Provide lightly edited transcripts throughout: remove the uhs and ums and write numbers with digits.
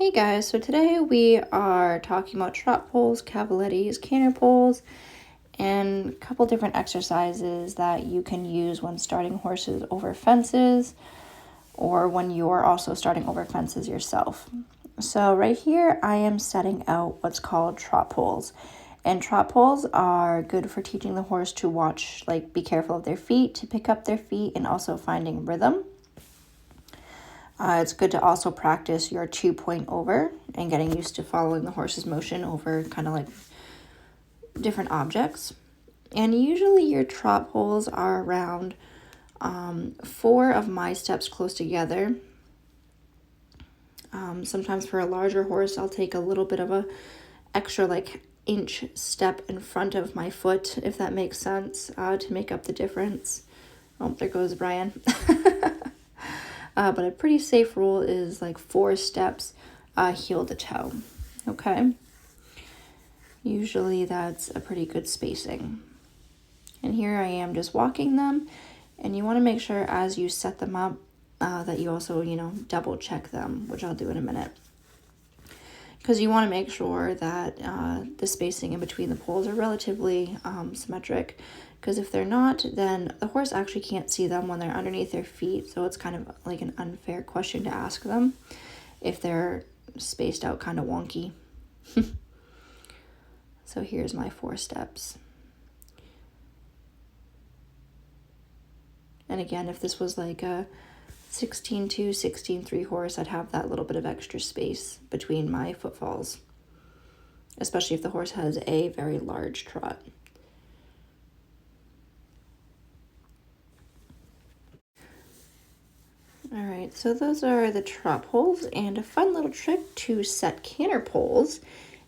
Hey guys, so today we are talking about trot poles, cavalettis, canter poles, and a couple different exercises that you can use when starting horses over fences or when you're also starting over fences yourself. So right here I am setting out what's called trot poles. And trot poles are good for teaching the horse to watch, be careful of their feet, to pick up their feet, and also finding rhythm. It's good to also practice your 2-point over and getting used to following the horse's motion over kind of like different objects. And usually your trot poles are around 4 of my steps close together. Sometimes for a larger horse, I'll take a little bit of a extra inch step in front of my foot, if that makes sense, to make up the difference. Oh, there goes Brian. But a pretty safe rule is 4 steps heel to toe, okay? Usually that's a pretty good spacing. And here I am just walking them, and you want to make sure as you set them up that you also, double check them, which I'll do in a minute. Because you want to make sure that the spacing in between the poles are relatively symmetric. Because if they're not, then the horse actually can't see them when they're underneath their feet. So it's kind of like an unfair question to ask them if they're spaced out kind of wonky. So here's my 4 steps. And again, if this was like a 16-2, 16-3 horse, I'd have that little bit of extra space between my footfalls, especially if the horse has a very large trot. All right, so those are the trot poles, and a fun little trick to set canter poles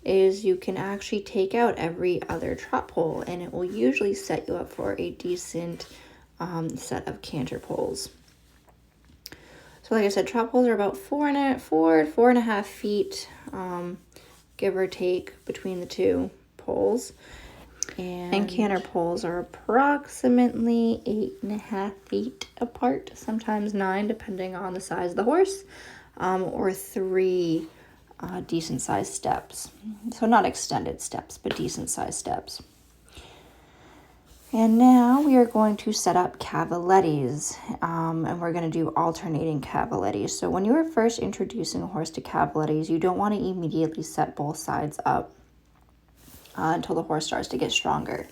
is you can actually take out every other trot pole, and it will usually set you up for a decent set of canter poles. So like I said, trot poles are about 4.5 feet, give or take, between the 2 poles. And canter poles are approximately 8.5 feet apart, sometimes 9, depending on the size of the horse, or 3 decent sized steps. So not extended steps, but decent sized steps. And now we are going to set up cavalettis, and we're going to do alternating cavalettis. So when you are first introducing a horse to cavalettis, you don't want to immediately set both sides up until the horse starts to get stronger.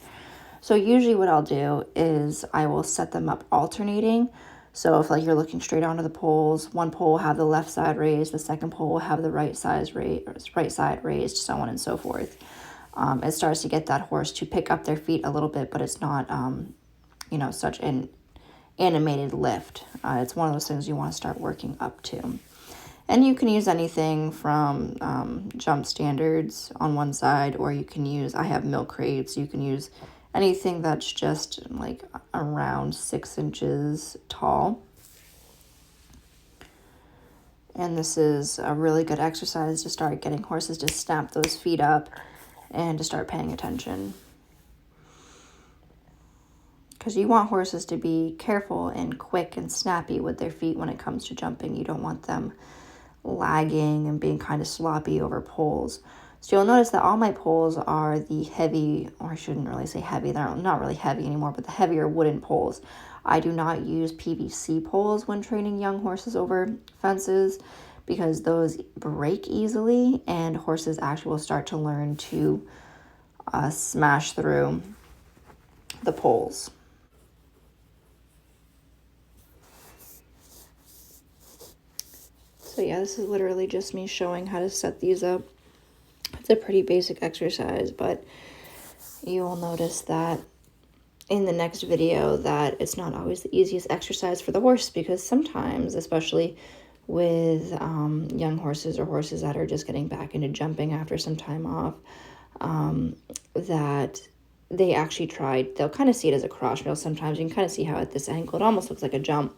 So usually what I'll do is I will set them up alternating. So if you're looking straight onto the poles, one pole will have the left side raised, the second pole will have the right side raised, so on and so forth. It starts to get that horse to pick up their feet a little bit, but it's not, such an animated lift. It's one of those things you want to start working up to. And you can use anything from jump standards on one side, or you can use, I have milk crates, you can use anything that's just around 6 inches tall. And this is a really good exercise to start getting horses to snap those feet up and to start paying attention. Because you want horses to be careful and quick and snappy with their feet when it comes to jumping. You don't want them lagging and being kind of sloppy over poles. So you'll notice that all my poles are the heavy, or I shouldn't really say heavy, they're not really heavy anymore, but the heavier wooden poles. I do not use PVC poles when training young horses over fences because those break easily and horses actually will start to learn to smash through the poles. So yeah, this is literally just me showing how to set these up. It's a pretty basic exercise, but you will notice that in the next video that it's not always the easiest exercise for the horse, because sometimes, especially with young horses or horses that are just getting back into jumping after some time off, that they actually they'll kind of see it as a cross rail sometimes. You can kind of see how at this angle it almost looks like a jump.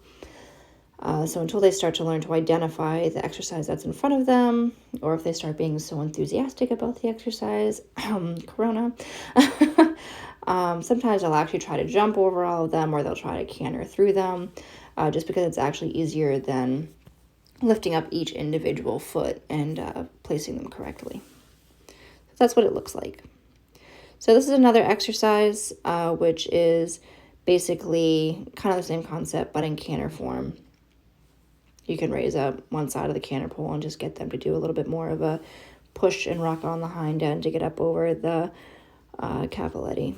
So until they start to learn to identify the exercise that's in front of them, or if they start being so enthusiastic about the exercise, corona, sometimes I'll actually try to jump over all of them, or they'll try to canter through them, just because it's actually easier than lifting up each individual foot and placing them correctly. That's what it looks like. So this is another exercise, which is basically kind of the same concept, but in canter form. You can raise up one side of the canter pole and just get them to do a little bit more of a push and rock on the hind end to get up over the cavaletti.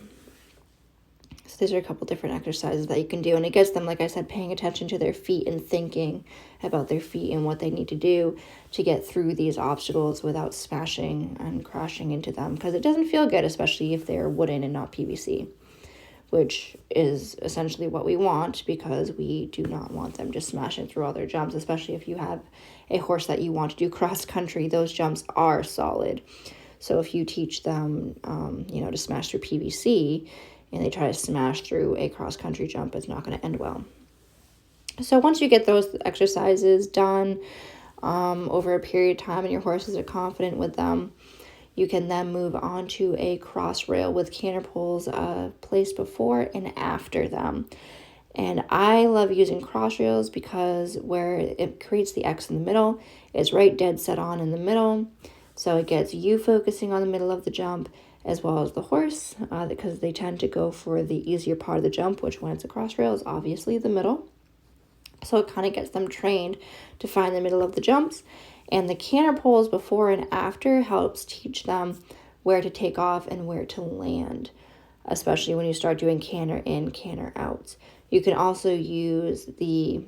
So these are a couple different exercises that you can do, and it gets them, like I said, paying attention to their feet and thinking about their feet and what they need to do to get through these obstacles without smashing and crashing into them, because it doesn't feel good, especially if they're wooden and not PVC, which is essentially what we want, because we do not want them just smashing through all their jumps, especially if you have a horse that you want to do cross country. Those jumps are solid. So if you teach them, to smash through PVC, and they try to smash through a cross-country jump, it's not going to end well. So once you get those exercises done over a period of time and your horses are confident with them, you can then move on to a cross rail with canter poles placed before and after them. And I love using cross rails because where it creates the X in the middle, it's right dead set on in the middle. So it gets you focusing on the middle of the jump, as well as the horse, because they tend to go for the easier part of the jump, which when it's a cross rail is obviously the middle. So it kind of gets them trained to find the middle of the jumps. And the canter poles before and after helps teach them where to take off and where to land, especially when you start doing canter in, canter out. You can also use the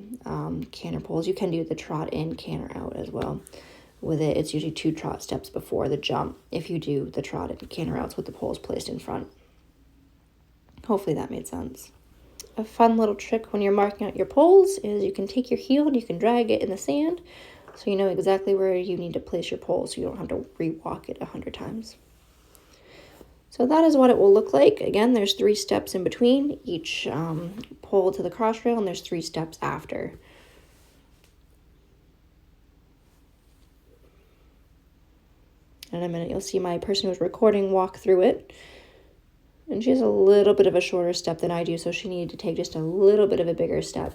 canter poles. You can do the trot in, canter out as well. With it, it's usually 2 trot steps before the jump if you do the trot and canter outs with the poles placed in front. Hopefully that made sense. A fun little trick when you're marking out your poles is you can take your heel and you can drag it in the sand so you know exactly where you need to place your pole, so you don't have to re-walk it 100 times. So that is what it will look like. Again, there's 3 steps in between each pole to the cross rail, and there's 3 steps after. In a minute, you'll see my person who's recording walk through it. And she has a little bit of a shorter step than I do, so she needed to take just a little bit of a bigger step.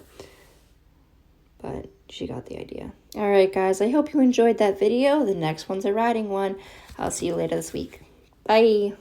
But she got the idea. All right, guys, I hope you enjoyed that video. The next one's a riding one. I'll see you later this week. Bye.